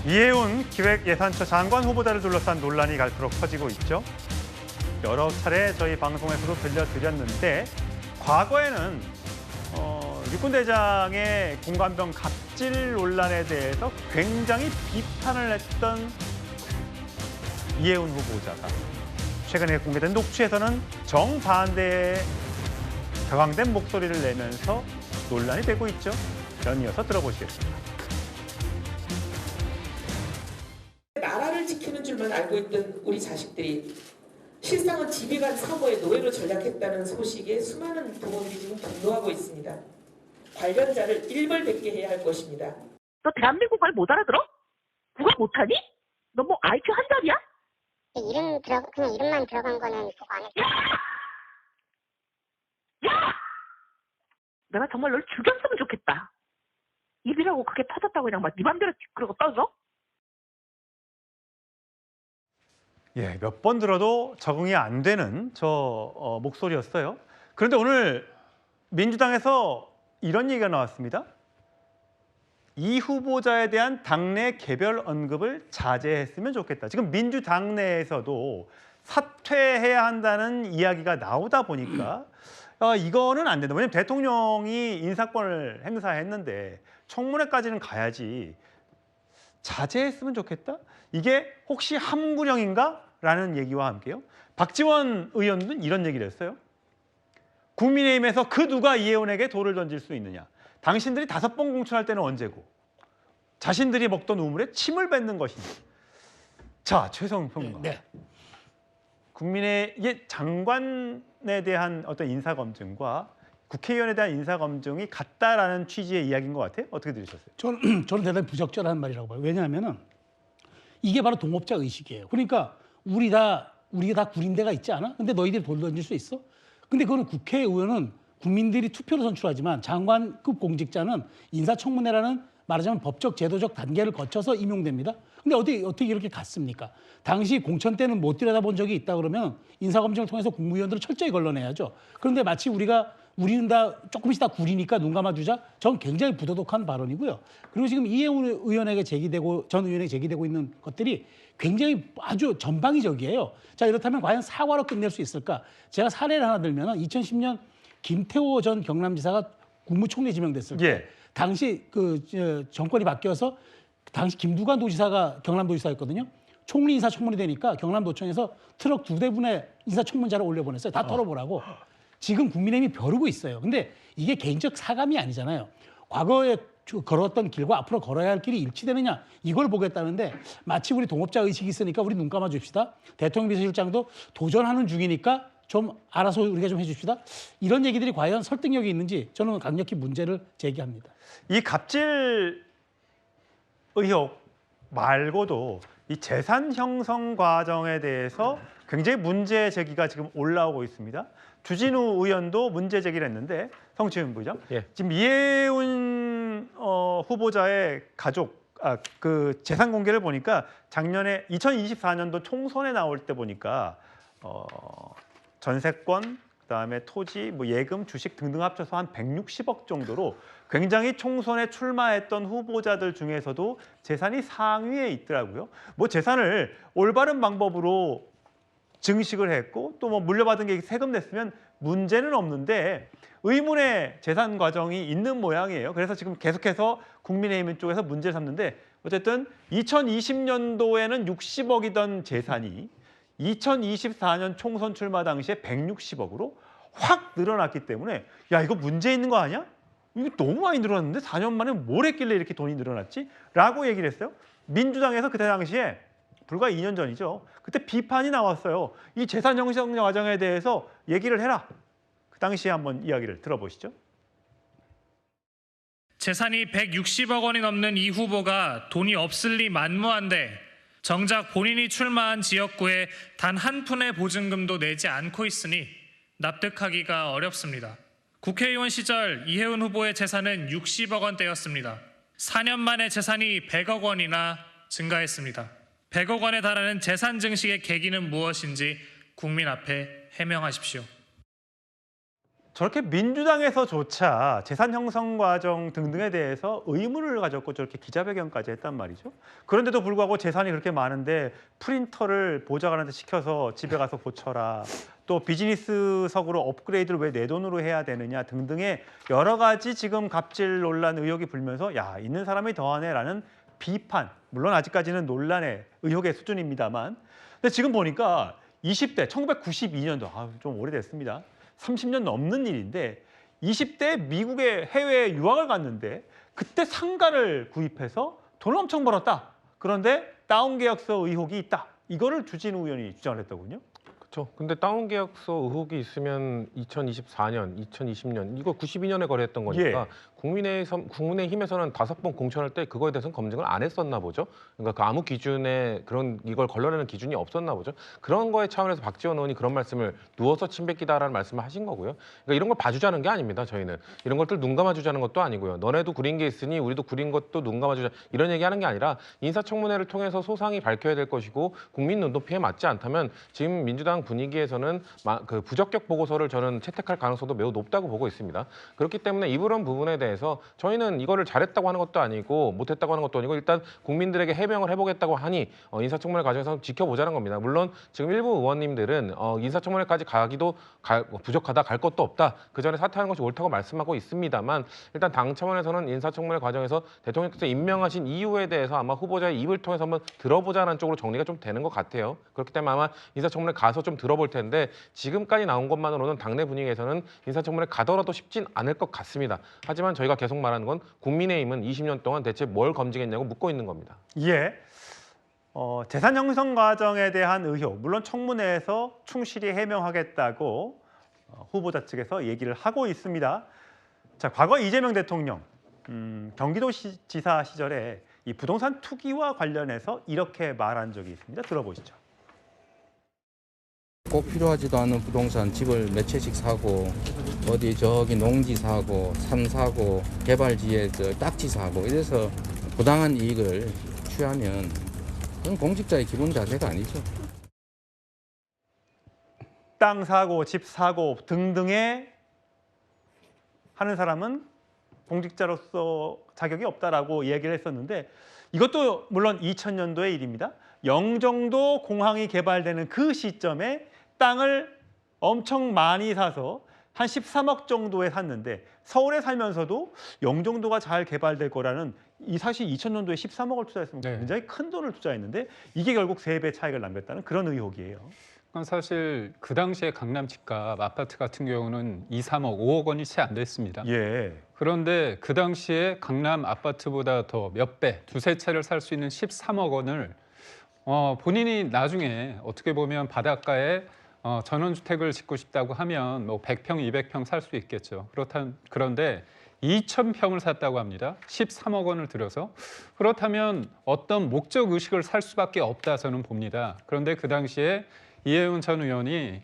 이해운 기획예산처 장관 후보자를 둘러싼 논란이 갈수록 커지고 있죠. 여러 차례 저희 방송에서도 들려드렸는데 과거에는 육군대장의 공관병 갑질 논란에 대해서 굉장히 비판을 했던 이해운 후보자가 최근에 공개된 녹취에서는 정반대의 격앙된 목소리를 내면서 논란이 되고 있죠. 연이어서 들어보시겠습니다. 나라를 지키는 줄만 알고 있던 우리 자식들이 실상은 지휘관 사고의 노예로 전락했다는 소식에 수많은 부모들이 지금 분노하고 있습니다. 관련자를 일벌백계 해야 할 것입니다. 너 대한민국 말 못 알아들어? 국어 못하니? 너 뭐 IQ 한 달이야? 그냥 이름만 들어간 거는 그거 안 했고. 야! 내가 정말 널 죽였으면 좋겠다. 입이라고 그게 터졌다고 그냥 막 네 맘대로 그러고 떠져? 예, 몇 번 들어도 적응이 안 되는 목소리였어요. 그런데 오늘 민주당에서 이런 얘기가 나왔습니다. 이 후보자에 대한 당내 개별 언급을 자제했으면 좋겠다. 지금 민주당 내에서도 사퇴해야 한다는 이야기가 나오다 보니까 이거는 안 된다. 왜냐하면 대통령이 인사권을 행사했는데 청문회까지는 가야지. 자제했으면 좋겠다? 이게 혹시 함구령인가? 라는 얘기와 함께요. 박지원 의원은 이런 얘기를 했어요. 국민의힘에서 그 누가 이해운에게 돌을 던질 수 있느냐. 당신들이 5번 공천할 때는 언제고 자신들이 먹던 우물에 침을 뱉는 것이냐. 자, 최성 평론가. 네. 국민의 장관에 대한 어떤 인사검증과 국회의원에 대한 인사검증이 같다라는 취지의 이야기인 것 같아요. 어떻게 들으셨어요? 저는 대단히 부적절한 말이라고 봐요. 왜냐하면은 이게 바로 동업자 의식이에요. 그러니까 우리가 다 구린데가 있지 않아? 근데 너희들이 돌 던질 수 있어? 근데 그거는 국회의원은 국민들이 투표로 선출하지만 장관급 공직자는 인사청문회라는 말하자면 법적 제도적 단계를 거쳐서 임용됩니다. 근데 어떻게 이렇게 갔습니까? 당시 공천 때는 못 들여다본 적이 있다 그러면 인사검증을 통해서 국무위원들을 철저히 걸러내야죠. 그런데 마치 우리는 다 조금씩 다 구리니까 눈 감아주자. 전 굉장히 부도덕한 발언이고요. 그리고 지금 이해운 의원에게 전 의원에게 제기되고 있는 것들이 굉장히 아주 전방위적이에요. 자, 이렇다면 과연 사과로 끝낼 수 있을까? 제가 사례를 하나 들면 2010년 김태호 전 경남지사가 국무총리 지명됐을 때 예. 당시 정권이 바뀌어서 당시 김두관 도지사가 경남도지사였거든요. 총리 인사청문회 되니까 경남도청에서 트럭 2대분의 인사청문자를 올려보냈어요. 다 털어보라고. 지금 국민의힘이 벼르고 있어요. 근데 이게 개인적 사감이 아니잖아요. 과거에 걸었던 길과 앞으로 걸어야 할 길이 일치되느냐 이걸 보겠다는데 마치 우리 동업자 의식이 있으니까 우리 눈 감아 줍시다. 대통령 비서실장도 도전하는 중이니까 좀 알아서 우리가 좀 해줍시다. 이런 얘기들이 과연 설득력이 있는지 저는 강력히 문제를 제기합니다. 이 갑질 의혹 말고도 이 재산 형성 과정에 대해서 굉장히 문제 제기가 지금 올라오고 있습니다. 주진우 의원도 문제 제기를 했는데 성추행 부죠. 예. 지금 이해운 후보자의 가족 그 재산 공개를 보니까 작년에 2024년도 총선에 나올 때 보니까 전세권, 그다음에 토지, 예금, 주식 등등 합쳐서 한 160억 정도로 굉장히 총선에 출마했던 후보자들 중에서도 재산이 상위에 있더라고요. 재산을 올바른 방법으로 증식을 했고 또 물려받은 게 세금 냈으면 문제는 없는데 의문의 재산 과정이 있는 모양이에요. 그래서 지금 계속해서 국민의힘 쪽에서 문제를 삼는데 어쨌든 2020년도에는 60억이던 재산이 2024년 총선 출마 당시에 160억으로 확 늘어났기 때문에 야 이거 문제 있는 거 아니야? 이거 너무 많이 늘어났는데 4년 만에 뭘 했길래 이렇게 돈이 늘어났지? 라고 얘기를 했어요. 민주당에서 그때 당시에 불과 2년 전이죠. 그때 비판이 나왔어요. 이 재산 형성 과정에 대해서 얘기를 해라. 그 당시에 한번 이야기를 들어보시죠. 재산이 160억 원이 넘는 이 후보가 돈이 없을 리 만무한데 정작 본인이 출마한 지역구에 단 한 푼의 보증금도 내지 않고 있으니 납득하기가 어렵습니다. 국회의원 시절 이해운 후보의 재산은 60억 원대였습니다. 4년 만에 재산이 100억 원이나 증가했습니다. 100억 원에 달하는 재산 증식의 계기는 무엇인지 국민 앞에 해명하십시오. 저렇게 민주당에서조차 재산 형성 과정 등등에 대해서 의문을 가졌고 저렇게 기자회견까지 했단 말이죠. 그런데도 불구하고 재산이 그렇게 많은데 프린터를 보좌관한테 시켜서 집에 가서 고쳐라. 또 비즈니스석으로 업그레이드를 왜 내 돈으로 해야 되느냐 등등의 여러 가지 지금 갑질 논란 의혹이 불면서 야, 있는 사람이 더하네라는 비판. 물론 아직까지는 논란의 의혹의 수준입니다만. 근데 지금 보니까 20대 1992년도 좀 오래됐습니다. 30년 넘는 일인데 20대 미국의 해외 유학을 갔는데 그때 상가를 구입해서 돈을 엄청 벌었다. 그런데 다운 계약서 의혹이 있다. 이거를 주진우 의원이 주장을 했더군요. 그렇죠. 근데 다운 계약서 의혹이 있으면 2024년, 2020년 이거 92년에 거래했던 거니까 국민의힘에서는 5번 공천할 때 그거에 대해서는 검증을 안 했었나 보죠. 그러니까 그 아무 기준에 그런 이걸 걸러내는 기준이 없었나 보죠. 그런 거에 차원에서 박지원 의원이 그런 말씀을 누워서 침뱉기다라는 말씀을 하신 거고요. 그러니까 이런 걸 봐주자는 게 아닙니다. 저희는 이런 것들 눈 감아주자는 것도 아니고요. 너네도 구린 게 있으니 우리도 구린 것도 눈 감아주자 이런 얘기하는 게 아니라 인사청문회를 통해서 소상히 밝혀야 될 것이고 국민 눈높이에 맞지 않다면 지금 민주당 분위기에서는 그 부적격 보고서를 저는 채택할 가능성도 매우 높다고 보고 있습니다. 그렇기 때문에 이런 부분에 대해서 저희는 이거를 잘했다고 하는 것도 아니고 못했다고 하는 것도 아니고 일단 국민들에게 해명을 해보겠다고 하니 인사청문회 과정에서 지켜보자는 겁니다. 물론 지금 일부 의원님들은 인사청문회까지 가기도 부족하다, 갈 것도 없다. 그 전에 사퇴하는 것이 옳다고 말씀하고 있습니다만 일단 당 차원에서는 인사청문회 과정에서 대통령께서 임명하신 이유에 대해서 아마 후보자의 입을 통해서 한번 들어보자는 쪽으로 정리가 좀 되는 것 같아요. 그렇기 때문에 아마 인사청문회 가서 좀 들어볼 텐데 지금까지 나온 것만으로는 당내 분위기에서는 인사청문회 가더라도 쉽진 않을 것 같습니다. 하지만 저희가 계속 말하는 건 국민의힘은 20년 동안 대체 뭘 검증했냐고 묻고 있는 겁니다. 예. 재산 형성 과정에 대한 의혹, 물론 청문회에서 충실히 해명하겠다고 후보자 측에서 얘기를 하고 있습니다. 자, 과거 이재명 대통령 경기도지사 시절에 이 부동산 투기와 관련해서 이렇게 말한 적이 있습니다. 들어보시죠. 꼭 필요하지도 않은 부동산 집을 몇 채씩 사고 어디 저기 농지 사고 산 사고 개발지에 딱지 사고 이래서 부당한 이익을 취하면 그건 공직자의 기본 자세가 아니죠. 땅 사고, 집 사고 등등의 하는 사람은 공직자로서 자격이 없다라고 얘기를 했었는데 이것도 물론 2000년도의 일입니다. 영종도 공항이 개발되는 그 시점에 땅을 엄청 많이 사서 한 13억 정도에 샀는데 서울에 살면서도 영종도가 잘 개발될 거라는 이 사실 2000년도에 13억을 투자했으면 굉장히 큰 돈을 투자했는데 이게 결국 3배 차익을 남겼다는 그런 의혹이에요. 사실 그 당시에 강남 집값 아파트 같은 경우는 2, 3억, 5억 원이 채 안 됐습니다. 예. 그런데 그 당시에 강남 아파트보다 더 몇 배, 두세 채를 살 수 있는 13억 원을 본인이 나중에 어떻게 보면 바닷가에 전원주택을 짓고 싶다고 하면 뭐 100평, 200평 살 수 있겠죠. 그런데 2,000평을 샀다고 합니다. 13억 원을 들여서. 그렇다면 어떤 목적 의식을 살 수밖에 없다 저는 봅니다. 그런데 그 당시에 이해운 전 의원이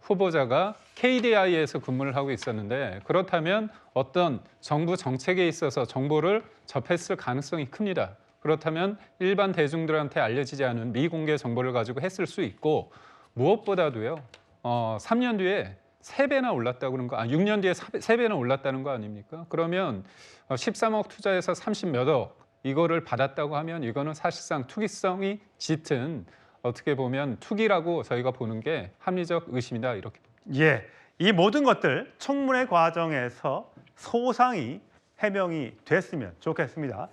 후보자가 KDI에서 근무를 하고 있었는데 그렇다면 어떤 정부 정책에 있어서 정보를 접했을 가능성이 큽니다. 그렇다면 일반 대중들한테 알려지지 않은 미공개 정보를 가지고 했을 수 있고 무엇보다도요. 3년 뒤에 3배나 올랐다고 그런 거, 6년 뒤에 3배나 올랐다는 거 아닙니까? 그러면 13억 투자해서 30몇억 이거를 받았다고 하면 이거는 사실상 투기성이 짙은 어떻게 보면 투기라고 저희가 보는 게 합리적 의심이다 이렇게 봅니다. 예. 이 모든 것들 청문회 과정에서 소상히 해명이 됐으면 좋겠습니다.